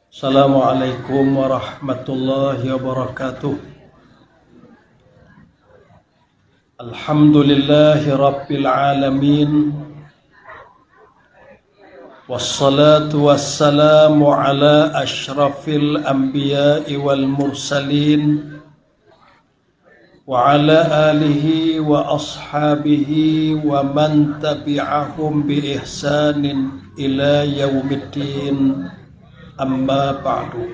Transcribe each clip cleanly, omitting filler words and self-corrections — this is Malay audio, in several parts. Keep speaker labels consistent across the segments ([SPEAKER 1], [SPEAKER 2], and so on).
[SPEAKER 1] Assalamualaikum warahmatullahi wabarakatuh. Alhamdulillahi rabbil alamin. Wassalatu wassalamu ala ashrafil anbiya'i wal mursalin wa ala alihi wa ashabihi wa man tabi'ahum bi ihsanin ila yaumiddin. Amma ba'du.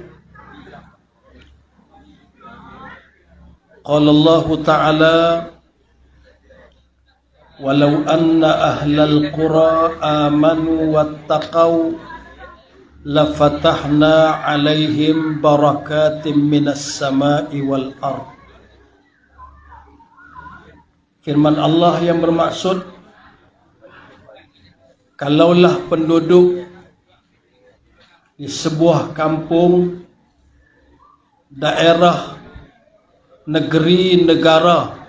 [SPEAKER 1] Qala Allah Ta'ala walau anna ahlal qura amanu wattaqau lafatahna alaihim barakatim minas sama'i wal ard. Firman Allah yang bermaksud, kalaulah penduduk di sebuah kampung, daerah, negeri, negara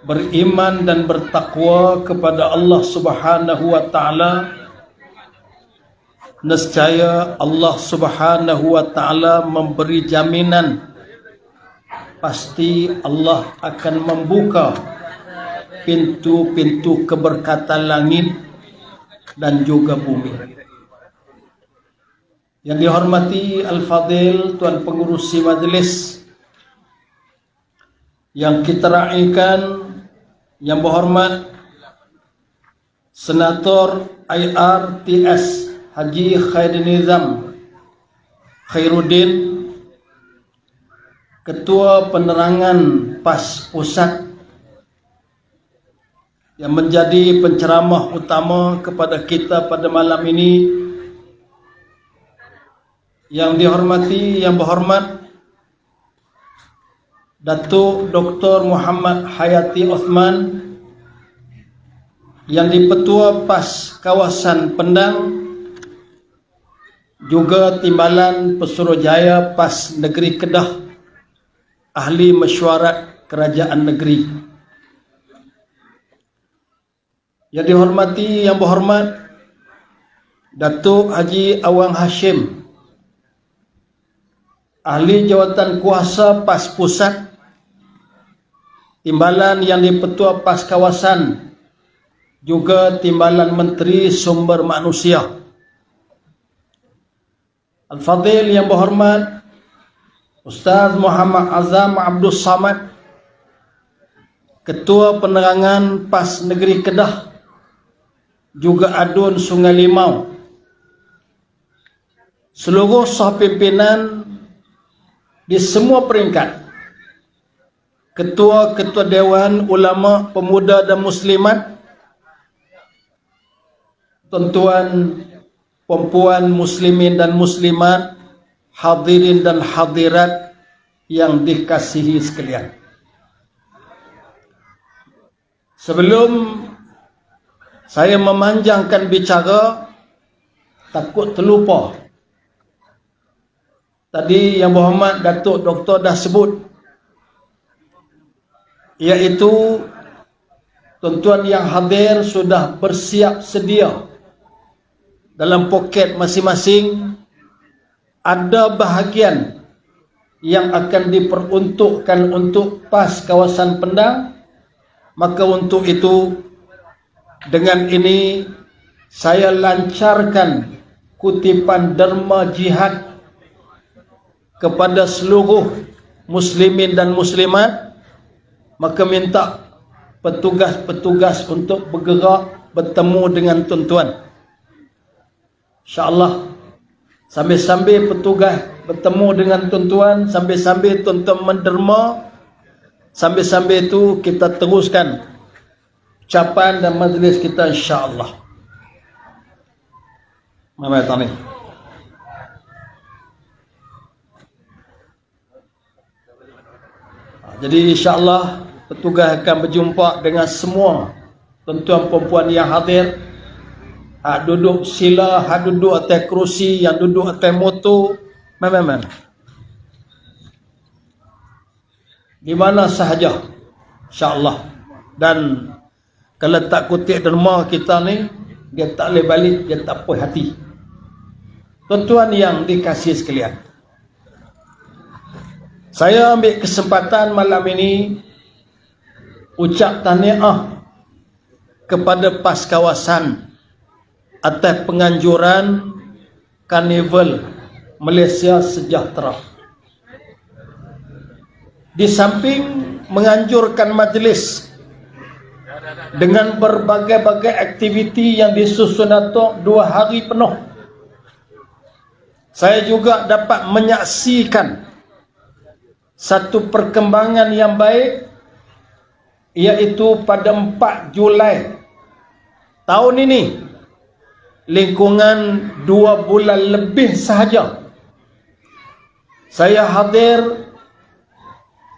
[SPEAKER 1] beriman dan bertakwa kepada Allah Subhanahu wa Ta'ala, nescaya Allah Subhanahu wa Ta'ala memberi jaminan pasti Allah akan membuka pintu-pintu keberkatan langit dan juga bumi. Yang dihormati Al-Fadil, Tuan Pengurusi Majlis, yang kita raikan, yang berhormat Senator IRTS Haji Khairuddin Khairuddin, Ketua Penerangan PAS Pusat, yang menjadi penceramah utama kepada kita pada malam ini. Yang dihormati, yang berhormat Datuk Dr. Muhammad Hayati Osman, yang di-Petua PAS Kawasan Pendang, juga Timbalan Pesuruhjaya PAS Negeri Kedah, Ahli Mesyuarat Kerajaan Negeri. Yang dihormati, yang berhormat Datuk Haji Awang Hashim, Ahli Jawatan Kuasa PAS Pusat, Timbalan yang di-Petua PAS Kawasan, juga Timbalan Menteri Sumber Manusia. Al-Fadil yang berhormat Ustaz Muhammad Azam Abdul Samad, Ketua Penerangan PAS Negeri Kedah, juga Adun Sungai Limau, seluruh sah pimpinan di semua peringkat, ketua-ketua Dewan Ulama Pemuda dan Muslimat, tuan-tuan, perempuan muslimin dan muslimat, hadirin dan hadirat yang dikasihi sekalian. Sebelum saya memanjangkan bicara, takut terlupa. Tadi yang berhormat Datuk Doktor dah sebut, iaitu tuan-tuan yang hadir sudah bersiap sedia dalam poket masing-masing ada bahagian yang akan diperuntukkan untuk PAS Kawasan Pendang. Maka untuk itu, dengan ini saya lancarkan kutipan derma jihad kepada seluruh muslimin dan muslimat. Maka minta petugas-petugas untuk bergerak bertemu dengan tuan-tuan. InsyaAllah, sambil-sambil petugas bertemu dengan tuan-tuan, sambil-sambil tuan-tuan menderma, sambil-sambil itu kita teruskan ucapan dan majlis kita, insyaAllah. Mama Tani. Jadi insyaAllah petugas akan berjumpa dengan semua tuan-tuan perempuan yang hadir. Hak duduk sila, hak duduk atas kerusi, yang duduk atas motor, mana-mana, di mana sahaja, insyaAllah. Dan kalau tak kutip derma kita ni, dia tak boleh balik, dia tak puas hati. Tuan-tuan yang dikasihi sekalian, saya ambil kesempatan malam ini ucap tahniah kepada PAS kawasan atas penganjuran Karnival Malaysia Sejahtera. Di samping menganjurkan majlis dengan berbagai-bagai aktiviti yang disusun atau 2 hari penuh, saya juga dapat menyaksikan satu perkembangan yang baik, iaitu pada 4 Julai tahun ini, lingkungan 2 bulan lebih sahaja, saya hadir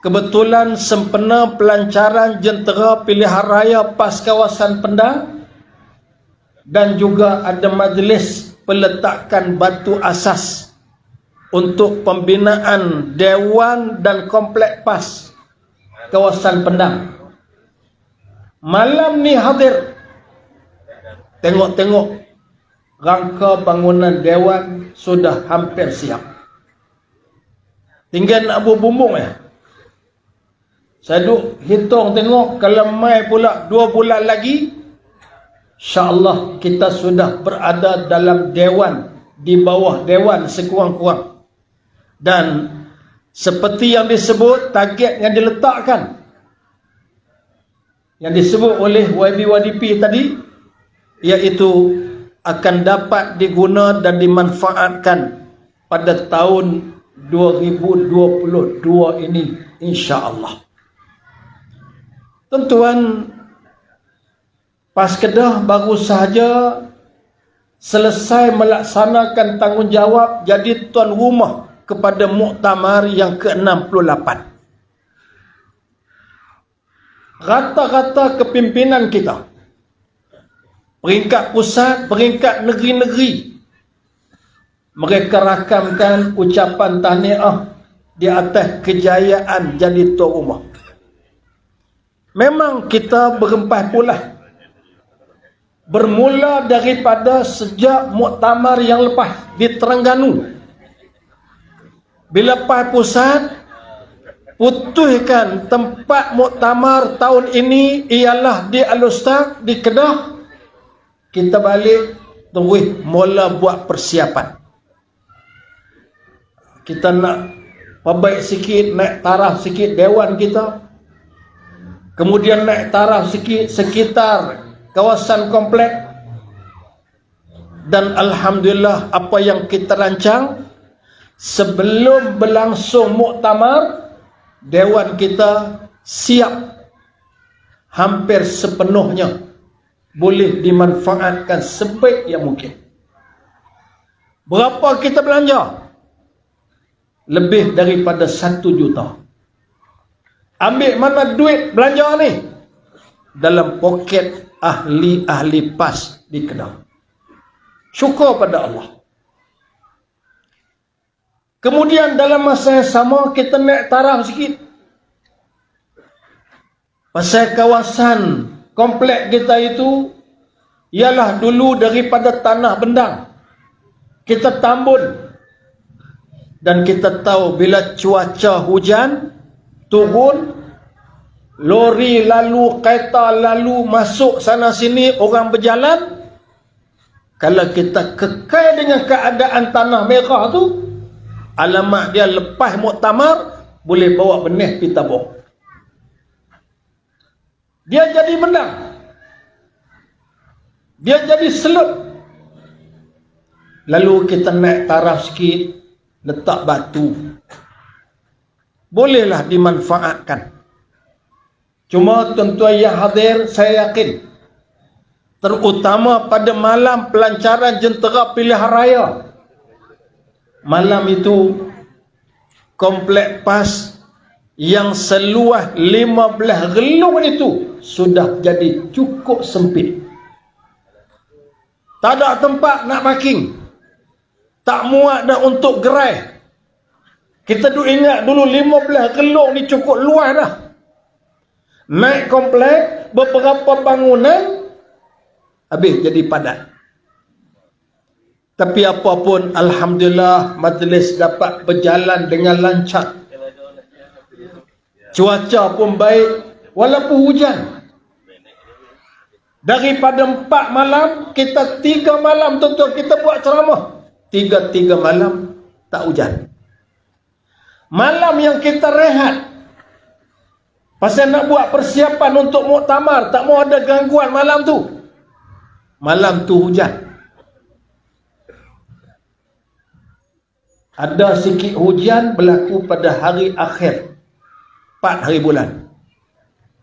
[SPEAKER 1] kebetulan sempena pelancaran jentera pilihan raya PAS kawasan Pendang, dan juga ada majlis peletakan batu asas untuk pembinaan Dewan dan Komplek PAS kawasan Pendang. Malam ni hadir, tengok-tengok rangka bangunan Dewan sudah hampir siap. Tinggal nak bumbung ya. Saya duk hitung tengok, kalau mai pula 2 bulan lagi, insya-Allah kita sudah berada dalam Dewan, di bawah Dewan sekurang-kurang. Dan seperti yang disebut, target yang diletakkan, yang disebut oleh YB-YDP tadi, iaitu akan dapat diguna dan dimanfaatkan pada tahun 2022 ini, insya-Allah. Tuan-tuan, PAS Kedah baru sahaja selesai melaksanakan tanggungjawab jadi tuan rumah kepada muktamar yang ke-68. Rata-rata kepimpinan kita, peringkat pusat, peringkat negeri-negeri, mereka rakamkan ucapan tahniah di atas kejayaan jadi tuan rumah. Memang kita berempah pula, bermula daripada sejak muktamar yang lepas di Terengganu, bila PAS Pusat putuskan tempat muktamar tahun ini ialah di Al-Ustaz di Kedah, kita balik terus mula buat persiapan. Kita nak perbaik sikit, naik taraf sikit Dewan kita, kemudian naik taraf sikit sekitar kawasan komplek, dan alhamdulillah apa yang kita rancang sebelum berlangsung muktamar, Dewan kita siap hampir sepenuhnya boleh dimanfaatkan sebaik yang mungkin. Berapa kita belanja? Lebih daripada 1 juta. Ambil mana duit belanja ni? Dalam poket ahli-ahli PAS di Kedah. Syukur pada Allah. Kemudian dalam masa yang sama kita naik taraf sikit. Pasal kawasan komplek kita itu ialah dulu daripada tanah bendang. Kita tambun. Dan kita tahu bila cuaca hujan turun, lori lalu, kereta lalu, masuk sana sini, orang berjalan. Kalau kita kekal dengan keadaan tanah merah tu, alamak dia lepas muktamar boleh bawa benih pi tabung. Dia jadi menang, dia jadi selut. Lalu kita naik taraf sikit, letak batu, bolehlah dimanfaatkan. Cuma tuan-tuan yang hadir, saya yakin, terutama pada malam pelancaran jentera pilihan raya, malam itu komplek PAS yang seluas 15 relung itu sudah jadi cukup sempit. Tak ada tempat nak parking, tak muat dah untuk gerai. Kita duk ingat dulu 15 relung ni cukup luas dah. Naik komplek, beberapa bangunan habis jadi padat. Tapi apapun, alhamdulillah majlis dapat berjalan dengan lancar. Cuaca pun baik walaupun hujan. Daripada 4 malam, kita 3 malam tuan-tuan kita buat ceramah. 3 malam tak hujan. Malam yang kita rehat, pasal nak buat persiapan untuk muktamar, tak mau ada gangguan malam tu. Malam tu hujan. Ada sikit hujan berlaku pada hari akhir 4 hari bulan.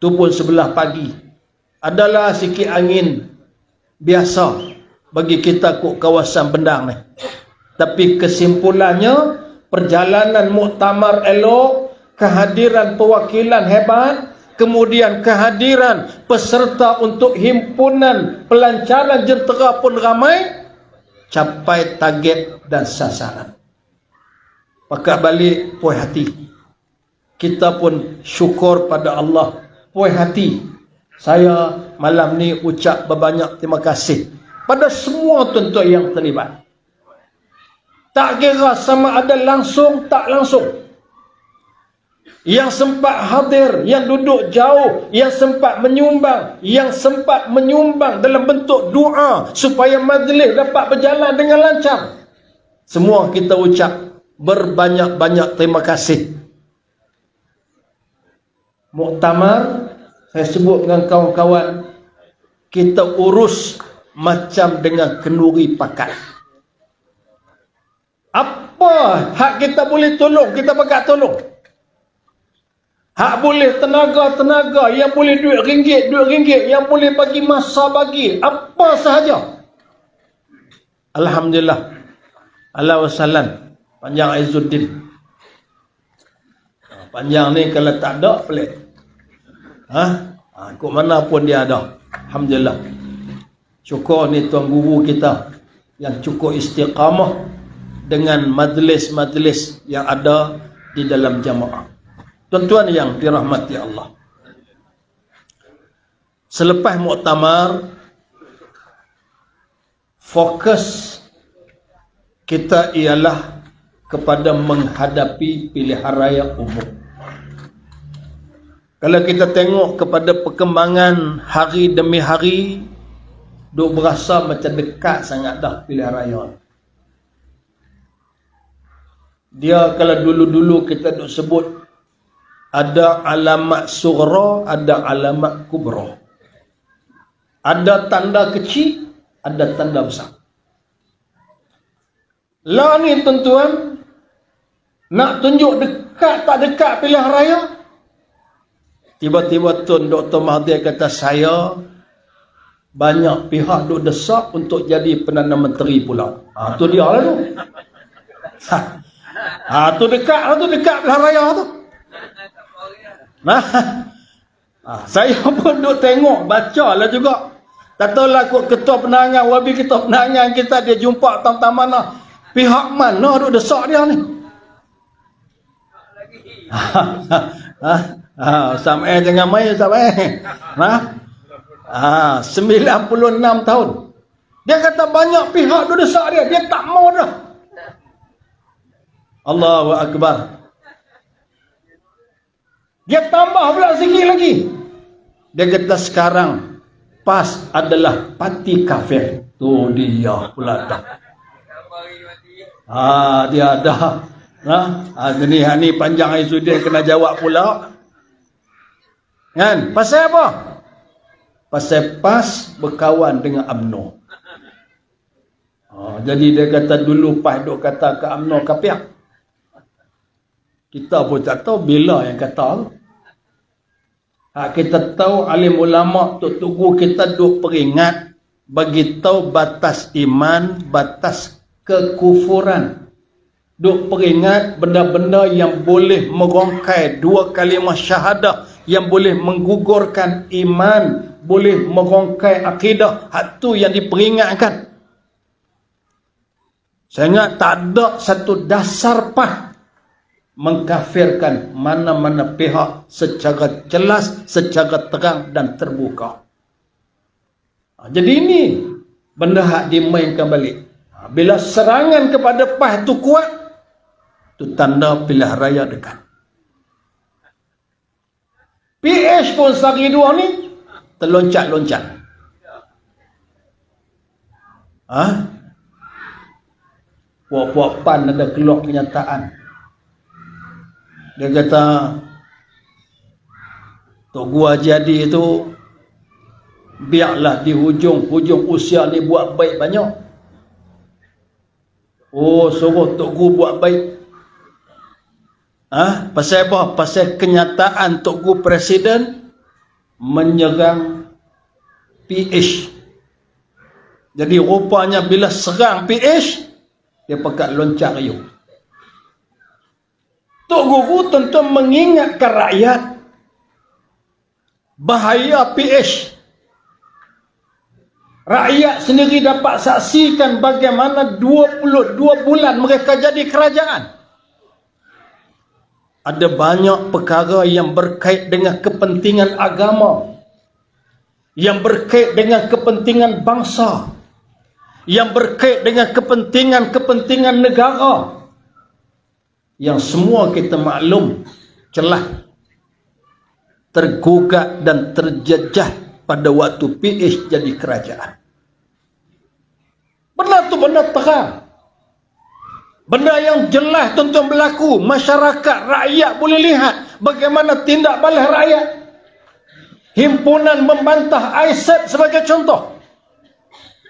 [SPEAKER 1] Tu pun sebelah pagi. Adalah sikit angin biasa bagi kita ke kawasan Bendang ni. Tapi kesimpulannya, perjalanan muktamar elok, kehadiran perwakilan hebat, kemudian kehadiran peserta untuk himpunan pelancaran jentera pun ramai, capai target dan sasaran. Pakat balik puas hati. Kita pun syukur pada Allah, puas hati. Saya malam ni ucap berbanyak terima kasih pada semua tuan-tuan yang terlibat. Tak kira sama ada langsung tak langsung. Yang sempat hadir, yang duduk jauh, yang sempat menyumbang, dalam bentuk doa supaya majlis dapat berjalan dengan lancar. Semua kita ucap berbanyak-banyak terima kasih. Muktamar, saya sebut dengan kawan-kawan, kita urus macam dengan kenduri pakat. Apa hak kita boleh tolong, kita pakat tolong. Hak boleh tenaga, yang boleh duit ringgit, yang boleh bagi masa bagi, apa sahaja. Alhamdulillah. Allah wassalam. Panjang Izzuddin. Panjang ni kalau tak ada, pelik. Kok mana pun dia ada. Alhamdulillah. Syukur ni tuan guru kita yang cukup istiqamah dengan majlis-majlis yang ada di dalam jamaah. Tuan-tuan yang dirahmati Allah. Selepas muktamar, fokus kita ialah kepada menghadapi pilihan raya umum. Kalau kita tengok kepada perkembangan hari demi hari, duk berasa macam dekat sangat dah pilihan raya. Dia kalau dulu-dulu kita duk sebut ada alamat sughra, ada alamat kubra. Ada tanda kecil, ada tanda besar. Lah ni tuan-tuan, nak tunjuk dekat tak dekat pilihan raya, tiba-tiba Tun Dr. Mahathir kata, saya banyak pihak duk desak untuk jadi Perdana Menteri pula. Tu dia lah tu. Tu dekat lah tu, dekat pilihan raya tu. Saya pun duk tengok, baca lah juga. Tak tahulah ketua penerangan, wabi ketua penerangan kita, dia jumpa tam-tam mana, pihak mana duk desak dia ni. Sampai jangan main sampai. 96 tahun. Dia kata banyak pihak duk desak dia, dia tak mau dah. Allahu Akbar. Dia tambah pula sikit lagi. Dia kata sekarang PAS adalah parti kafir. Tu dia pula dah. Dia dah. Ni panjang Izzuddin kena jawab pula. Kan? Pasal apa? Pasal PAS berkawan dengan UMNO. Jadi dia kata dulu PAS duk kata ke UMNO kafir. Kita pun tak tahu bila yang kata. Kita tahu alim ulama tok guru kita duk peringat bagi tahu batas iman, batas kekufuran. Duk peringat benda-benda yang boleh merongkai 2 kalimah syahadah, yang boleh menggugurkan iman, boleh merongkai akidah. Hak tu yang diperingatkan. Saya ingat tak ada satu dasar PAS mengkafirkan mana-mana pihak secara jelas, secara terang dan terbuka. Jadi ini benda hak dimainkan balik. Bila serangan kepada PAS itu kuat, itu tanda pilihan raya dekat. PH pun sehari dua ni terloncat-loncat. Puak-puak PAN ada keluar kenyataan. Dia kata Tok Gua jadi itu biarlah di hujung usia ni buat baik banyak. Suruh Tok Gua buat baik. Pasal apa? Pasal kenyataan Tok Gua Presiden menyerang PH. Jadi rupanya bila serang PH, dia pakat loncat riuh. Tok Guru tentu mengingatkan rakyat bahaya PH. Rakyat sendiri dapat saksikan bagaimana 22 bulan mereka jadi kerajaan. Ada banyak perkara yang berkait dengan kepentingan agama, yang berkait dengan kepentingan bangsa, yang berkait dengan kepentingan negara, yang semua kita maklum celah tergugat dan terjejah pada waktu PH jadi kerajaan. Benda tu benda terang, benda yang jelas tentu berlaku. Masyarakat, rakyat boleh lihat bagaimana tindak balas rakyat. Himpunan membantah ISAT sebagai contoh.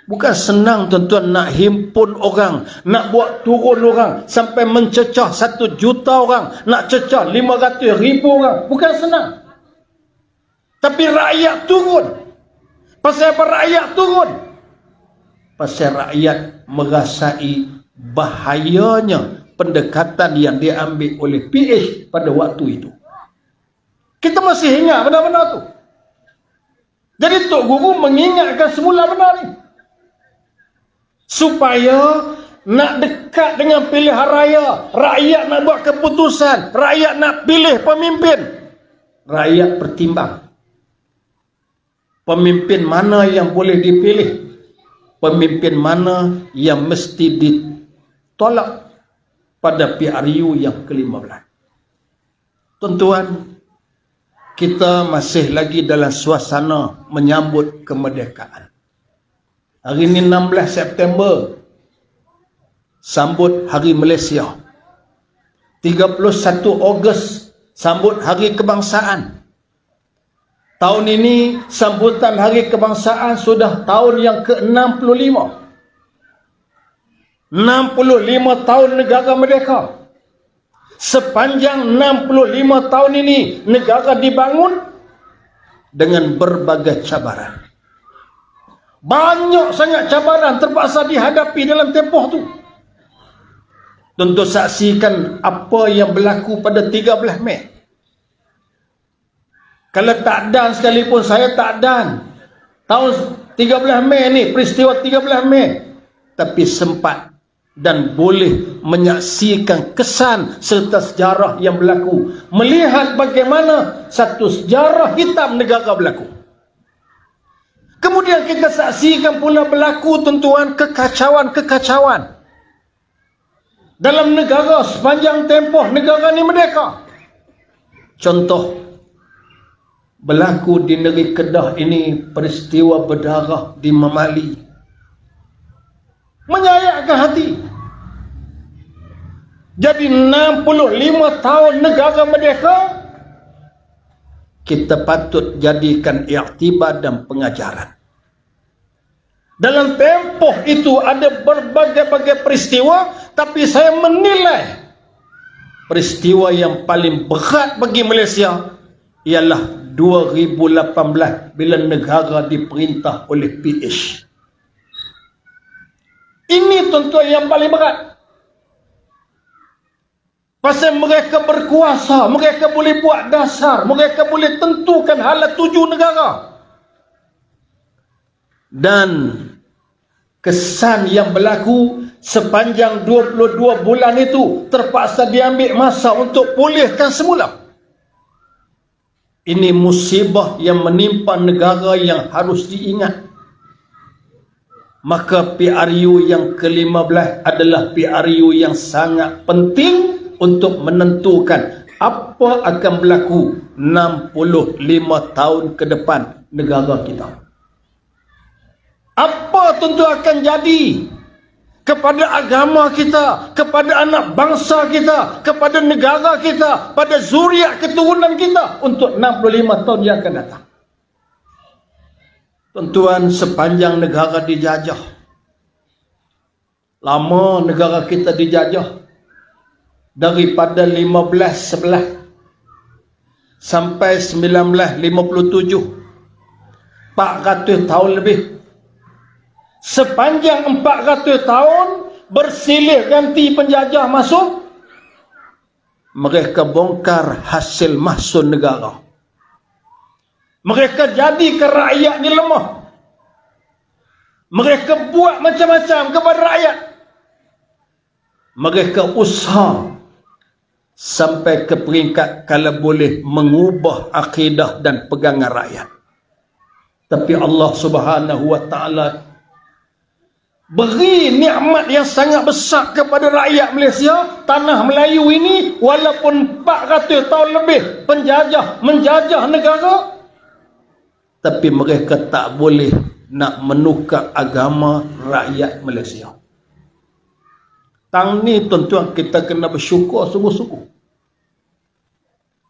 [SPEAKER 1] Bukan senang tuan-tuan nak himpun orang, nak buat turun orang sampai mencecah 1 juta orang, nak cecah 500,000 orang. Bukan senang. Tapi rakyat turun. Pasal apa rakyat turun? Pasal rakyat merasai bahayanya pendekatan yang diambil oleh PH pada waktu itu. Kita masih ingat benda-benda tu. Jadi Tok Guru mengingatkan semula benda ni, supaya nak dekat dengan pilihan raya, rakyat nak buat keputusan, rakyat nak pilih pemimpin, rakyat pertimbang pemimpin mana yang boleh dipilih, pemimpin mana yang mesti ditolak pada PRU yang ke-15. Tuan-tuan, kita masih lagi dalam suasana menyambut kemerdekaan. Hari ini 16 September, sambut Hari Malaysia. 31 Ogos, sambut Hari Kebangsaan. Tahun ini, sambutan Hari Kebangsaan sudah tahun yang ke-65. 65 tahun negara merdeka. Sepanjang 65 tahun ini, negara dibangun dengan berbagai cabaran. Banyak sangat cabaran terpaksa dihadapi dalam tempoh tu. Tentu saksikan apa yang berlaku pada 13 Mei. Kalau tak dan sekalipun, saya tak dan tahun 13 Mei ni, peristiwa 13 Mei. Tapi sempat dan boleh menyaksikan kesan serta sejarah yang berlaku. Melihat bagaimana satu sejarah hitam negara berlaku. Kemudian kita saksikan pula berlaku tuan-tuan kekacauan-kekacauan dalam negara sepanjang tempoh negara ni merdeka. Contoh, berlaku di negeri Kedah ini peristiwa berdarah di Mamali. Menyayatkan hati. Jadi 65 tahun negara merdeka, kita patut jadikan iktibar dan pengajaran. Dalam tempoh itu ada berbagai-bagai peristiwa, tapi saya menilai peristiwa yang paling berat bagi Malaysia ialah 2018 bila negara diperintah oleh PH. Ini tuan-tuan yang paling berat. Pasal mereka berkuasa, mereka boleh buat dasar, mereka boleh tentukan hala tuju negara. Dan kesan yang berlaku sepanjang 22 bulan itu terpaksa diambil masa untuk pulihkan semula. Ini musibah yang menimpa negara yang harus diingat. Maka PRU yang ke-15 adalah PRU yang sangat penting untuk menentukan apa akan berlaku 65 tahun ke depan negara kita. Apa tentu akan jadi kepada agama kita, kepada anak bangsa kita, kepada negara kita, pada zuriat keturunan kita untuk 65 tahun yang akan datang. Tuan-tuan, sepanjang negara dijajah, lama negara kita dijajah, daripada 1511 sampai 1957, 400 tahun lebih. Sepanjang 400 tahun bersilih ganti penjajah masuk, mereka bongkar hasil mahsul negara. Mereka jadikan rakyat ni lemah. Mereka buat macam-macam kepada rakyat. Mereka usaha sampai ke peringkat kalau boleh mengubah akidah dan pegangan rakyat. Tapi Allah Subhanahu wa taala beri nikmat yang sangat besar kepada rakyat Malaysia. Tanah Melayu ini walaupun 400 tahun lebih penjajah menjajah negara, tapi mereka tak boleh nak menukar agama rakyat Malaysia. Tang ni tuan-tuan, kita kena bersyukur sungguh-sungguh.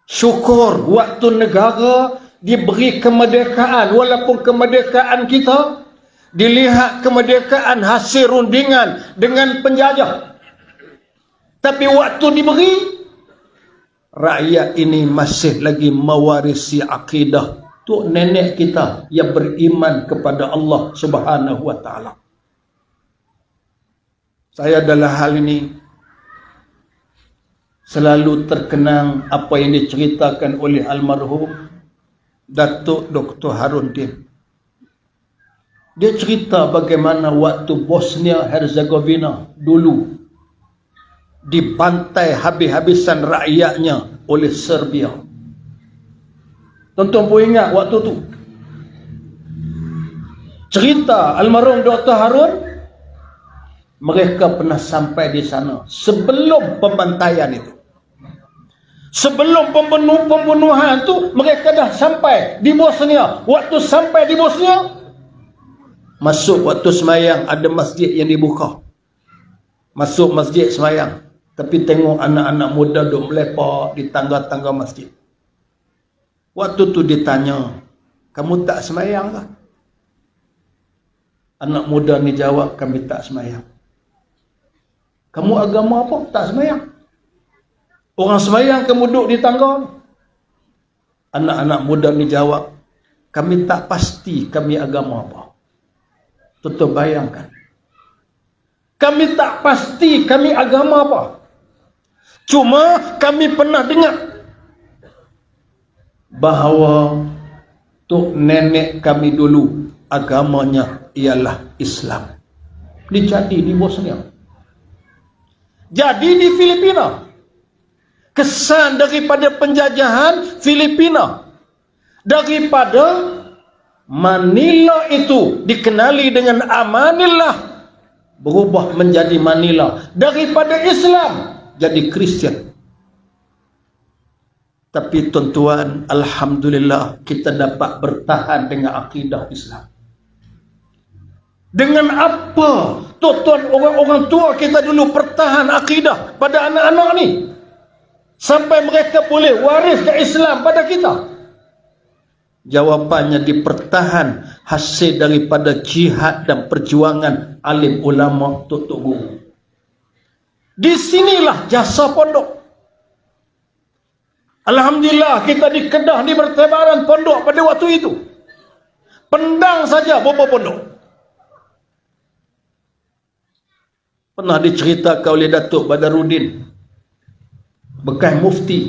[SPEAKER 1] Syukur waktu negara diberi kemerdekaan, walaupun kemerdekaan kita dilihat kemerdekaan hasil rundingan dengan penjajah. Tapi waktu diberi, rakyat ini masih lagi mewarisi akidah tok nenek kita yang beriman kepada Allah Subhanahu wa taala. Saya dalam hal ini selalu terkenang apa yang diceritakan oleh almarhum Datuk Dr. Harun Din. Dia cerita bagaimana waktu Bosnia Herzegovina dulu dibantai habis-habisan rakyatnya oleh Serbia. Tuan-tuan pun ingat waktu tu. Cerita almarhum Dr. Harun, mereka pernah sampai di sana sebelum pembantaian itu. Sebelum pembunuhan tu, mereka dah sampai di Bosnia. Waktu sampai di Bosnia, masuk waktu semayang, ada masjid yang dibuka. Masuk masjid semayang, tapi tengok anak-anak muda duk melepak di tangga-tangga masjid. Waktu tu ditanya, kamu tak semayang ke? Anak muda ni jawab, kami tak semayang. Kamu agama apa? Tak semayang. Orang semayang kamu duduk di tangga. Anak-anak muda ni jawab, kami tak pasti kami agama apa. Tuan-tuan bayangkan. Kami tak pasti kami agama apa. Cuma kami pernah dengar bahawa tok nenek kami dulu agamanya ialah Islam. Jadi di Bosnia. Jadi di Filipina. Kesan daripada penjajahan Filipina, daripada Manila itu dikenali dengan Amanillah, berubah menjadi Manila. Daripada Islam jadi Kristian. Tapi tuan-tuan, alhamdulillah kita dapat bertahan dengan akidah Islam. Dengan apa tuan-tuan orang-orang tua kita dulu bertahan akidah pada anak-anak ni, sampai mereka boleh wariskan Islam pada kita? Jawapannya dipertahan hasil daripada jihad dan perjuangan alim ulama tok-tok guru. Di sinilah jasa pondok. Alhamdulillah kita di Kedah ni bertebaran pondok pada waktu itu. Pendang saja berapa pondok. Pernah diceritakan oleh Datuk Badarudin, bekas mufti,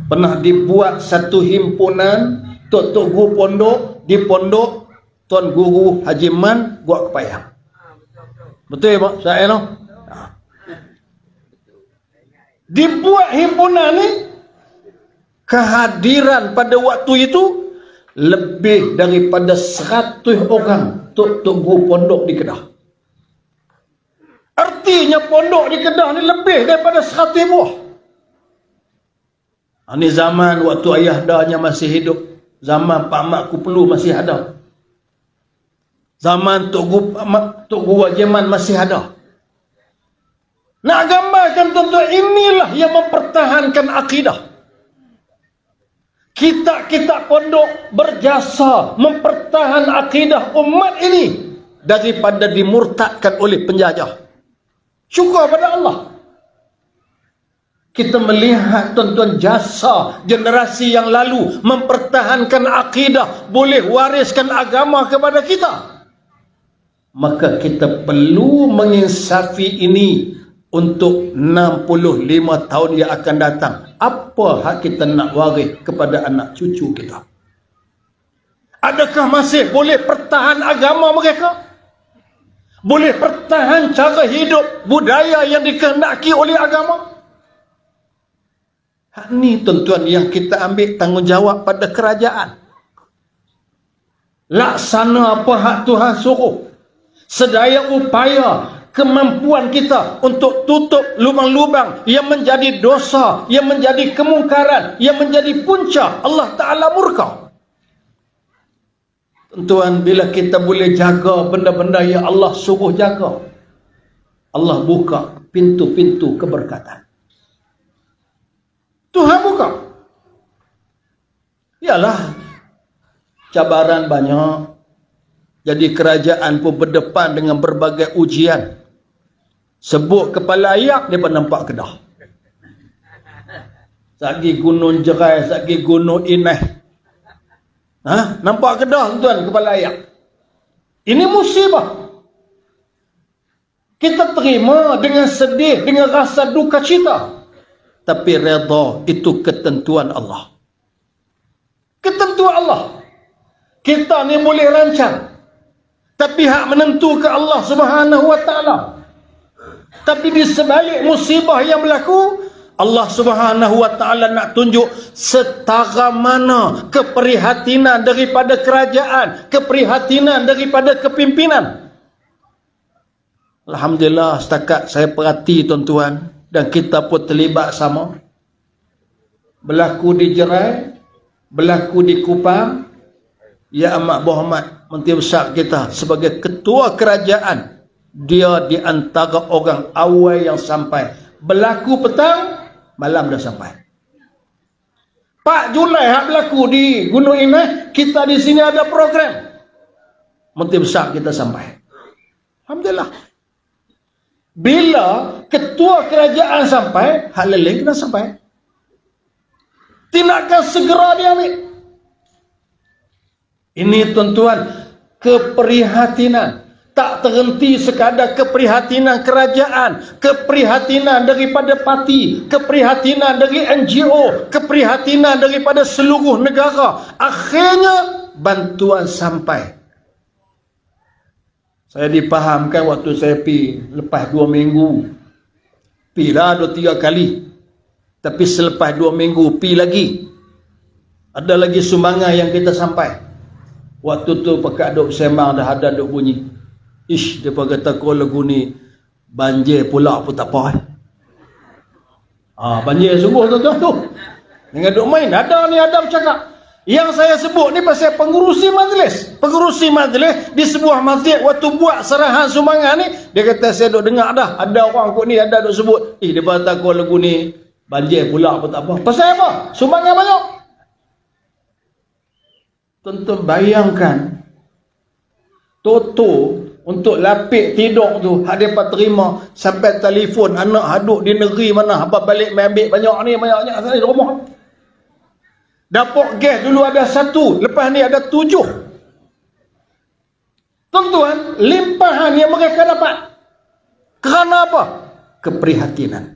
[SPEAKER 1] pernah dibuat satu himpunan tok-tok guru pondok di pondok Tuan Guru Haji Man buat kepayang. Betul ya Pak? Saya no? Dibuat himpunan ni, kehadiran pada waktu itu lebih daripada 100 orang Tok Guru pondok di Kedah. Artinya pondok di Kedah ni lebih daripada 100 buah. Ini zaman waktu ayah dahnya masih hidup. Zaman Pak Mak Kupelu masih ada. Zaman Tok Guru Wajiman masih ada. Nak gambarkan tuan-tuan, inilah yang mempertahankan akidah. Kita pondok berjasa mempertahankan akidah umat ini daripada dimurtadkan oleh penjajah. Syukur pada Allah. Kita melihat tuan-tuan jasa generasi yang lalu mempertahankan akidah, boleh wariskan agama kepada kita. Maka kita perlu menginsafi ini untuk 65 tahun yang akan datang. Apa hak kita nak waris kepada anak cucu kita? Adakah masih boleh pertahan agama mereka? Boleh pertahan cara hidup budaya yang dikehendaki oleh agama? Hak ni tuan-tuan yang kita ambil tanggungjawab pada kerajaan. Laksana apa hak Tuhan suruh. Sedaya upaya kemampuan kita untuk tutup lubang-lubang yang menjadi dosa, yang menjadi kemungkaran, yang menjadi punca Allah Ta'ala murka. Tuan, bila kita boleh jaga benda-benda yang Allah suruh jaga, Allah buka pintu-pintu keberkatan. Tuhan buka. Yalah, cabaran banyak. Jadi kerajaan pun berdepan dengan berbagai ujian. Sebut kepala ayak, dia pun nampak Kedah. Sagi Gunung Jerai, sagi Gunung Ineh. Nampak Kedah tuan kepala ayak. Ini musibah. Kita terima dengan sedih, dengan rasa duka cita. Tapi redha itu ketentuan Allah. Ketentuan Allah. Kita ni boleh rancang, tapi hak menentu ke Allah Subhanahu wa Ta'ala. Tapi di sebalik musibah yang berlaku, Allah Subhanahu wa Ta'ala nak tunjuk setara mana keprihatinan daripada kerajaan, keprihatinan daripada kepimpinan. Alhamdulillah, setakat saya perhati tuan-tuan, dan kita pun terlibat sama. Berlaku di Jerai, berlaku di Kupang. Ya Amat Berhormat Menteri Besar kita sebagai ketua kerajaan, dia di antara orang awal yang sampai. Berlaku petang, malam dah sampai. 4 Julai hak berlaku di Gunung Ineh, kita di sini ada program. Menteri Besar kita sampai. Alhamdulillah. Bila ketua kerajaan sampai, hal lain kena sampai. Tindakan segera diambil. Ini tuan-tuan, keprihatinan. Tak terhenti sekadar keprihatinan kerajaan, keprihatinan daripada parti, keprihatinan dari NGO, keprihatinan daripada seluruh negara. Akhirnya bantuan sampai. Saya dipahamkan waktu saya pergi lepas 2 minggu. Pergi dah 2-3 kali. Tapi selepas 2 minggu pergi lagi. Ada lagi sumbangan yang kita sampai. Waktu tu pakat duk sembang dah ada duk bunyi. Ish, dia kata kau lagu ni banjir pula pun tak apa. Banjir sungguh tuan-tuan tu. Dengan duk main. Ada ni ada bercakap. Yang saya sebut ni pasal pengurusi majlis. Pengurusi majlis di sebuah masjid waktu buat serahan sumbangan ni, dia kata saya duk dengar dah. Ada orang kot ni ada duk sebut. Dia kata kau lagu ni banjir pula pun tak apa. Pasal apa? Sumbangan banyak. Tuan-tuan bayangkan. Toto untuk lapik tidur tu, hak dia terima sampai telefon anak haduk di negeri mana, abang balik main ambil banyak ni, banyak sana di rumah. Dapur gas dulu ada 1, lepas ni ada 7. Tuan-tuan, limpahan yang mereka dapat kerana apa? Keprihatinan.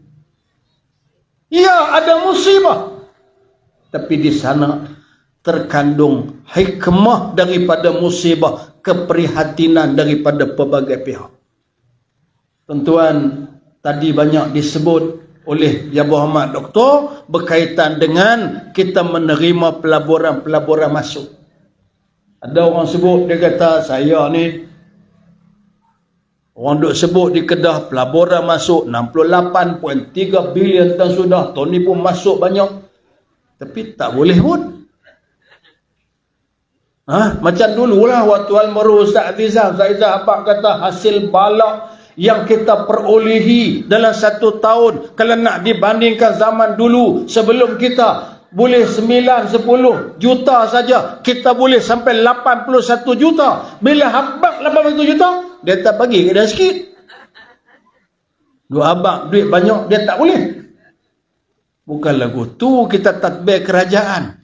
[SPEAKER 1] Ya, ada musibah, tapi di sana terkandung hikmah daripada musibah, keprihatinan daripada pelbagai pihak. Tuan-tuan, tadi banyak disebut oleh Yang Berhormat Doktor berkaitan dengan kita menerima pelaburan-pelaburan masuk. Ada orang sebut, dia kata saya ni, orang duk sebut di Kedah pelaburan masuk 68.3 bilion tahun sudah, tahun ni pun masuk banyak, tapi tak boleh pun. Macam dululah waktu almarhum Ustaz Azizah Abak kata hasil balak yang kita perolehi dalam 1 tahun, kalau nak dibandingkan zaman dulu sebelum kita boleh 9-10 juta saja, kita boleh sampai 81 juta. Bila habak 81 juta, dia tak bagi ke dia sikit. Dua habak duit banyak, dia tak boleh. Bukan lagu tu kita tadbir kerajaan.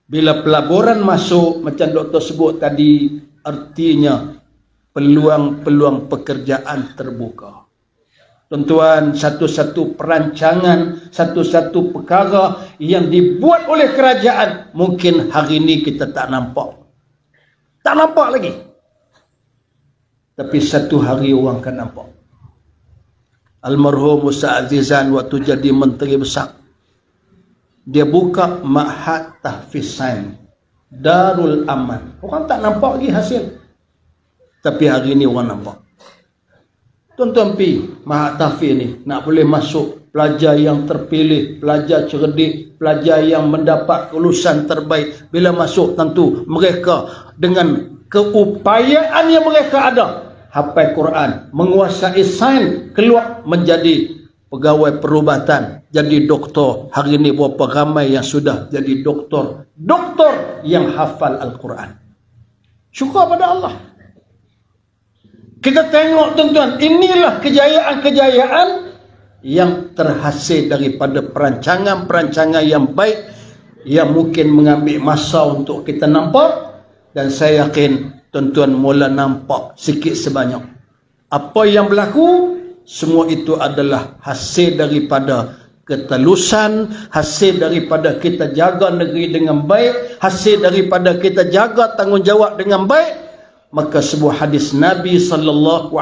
[SPEAKER 1] Bila pelaburan masuk, macam doktor sebut tadi, artinya peluang-peluang pekerjaan terbuka. Tuan-tuan, satu-satu perancangan, satu-satu perkara yang dibuat oleh kerajaan, mungkin hari ini kita tak nampak. Tak nampak lagi. Tapi satu hari orang akan nampak. Almarhum Ustaz Azizan waktu jadi menteri besar, dia buka Ma'had Tahfiz Sains, Darul Aman. Orang tak nampak lagi hasil. Tapi hari ini orang nampak. Tuan-tuan pi Ma'had Tahfiz ni nak boleh masuk pelajar yang terpilih, pelajar cerdik, pelajar yang mendapat kelulusan terbaik. Bila masuk tentu mereka dengan keupayaan yang mereka ada, hafal Quran, menguasai sains, keluar menjadi pegawai perubatan, jadi doktor. Hari ini berapa ramai yang sudah jadi doktor. Doktor yang hafal Al-Quran. Syukur pada Allah. Kita tengok tuan-tuan, inilah kejayaan-kejayaan yang terhasil daripada perancangan-perancangan yang baik, yang mungkin mengambil masa untuk kita nampak. Dan saya yakin tuan-tuan mula nampak sikit sebanyak. Apa yang berlaku, semua itu adalah hasil daripada ketelusan, hasil daripada kita jaga negeri dengan baik, hasil daripada kita jaga tanggungjawab dengan baik. Maka sebuah hadis Nabi SAW,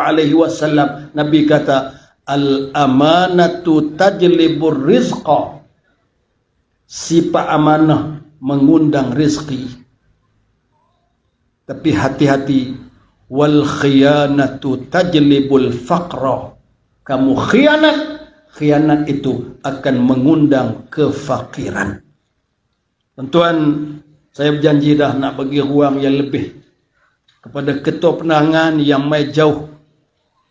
[SPEAKER 1] Nabi kata, al-amanatu tajlibur rizqa. Sifat amanah mengundang rizki. Tapi hati-hati, wal khiyanatu tajlibul faqra. Kamu khianat itu akan mengundang kefakiran. Tuan-tuan, saya berjanji dah nak bagi ruang yang lebih kepada ketua penerangan yang mai jauh.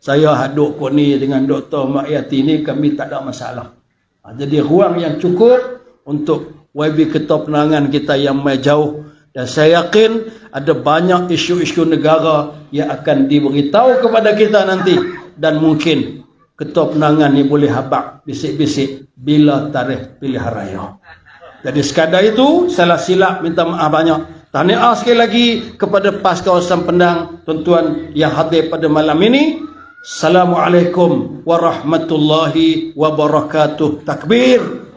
[SPEAKER 1] Saya haduk kok ni dengan Dr. Mak Yati ni, kami tak ada masalah. Jadi ruang yang cukup untuk YB ketua penerangan kita yang mai jauh. Dan saya yakin ada banyak isu-isu negara yang akan diberitahu kepada kita nanti. Dan mungkin ketua penerangan ni boleh habak bisik-bisik bila tarikh pilihan raya. Jadi sekadar itu, salah silap minta maaf banyak. Tahniah sekali lagi kepada PAS Kawasan Pendang, tuan-tuan yang hadir pada malam ini. Assalamualaikum warahmatullahi wabarakatuh. Takbir.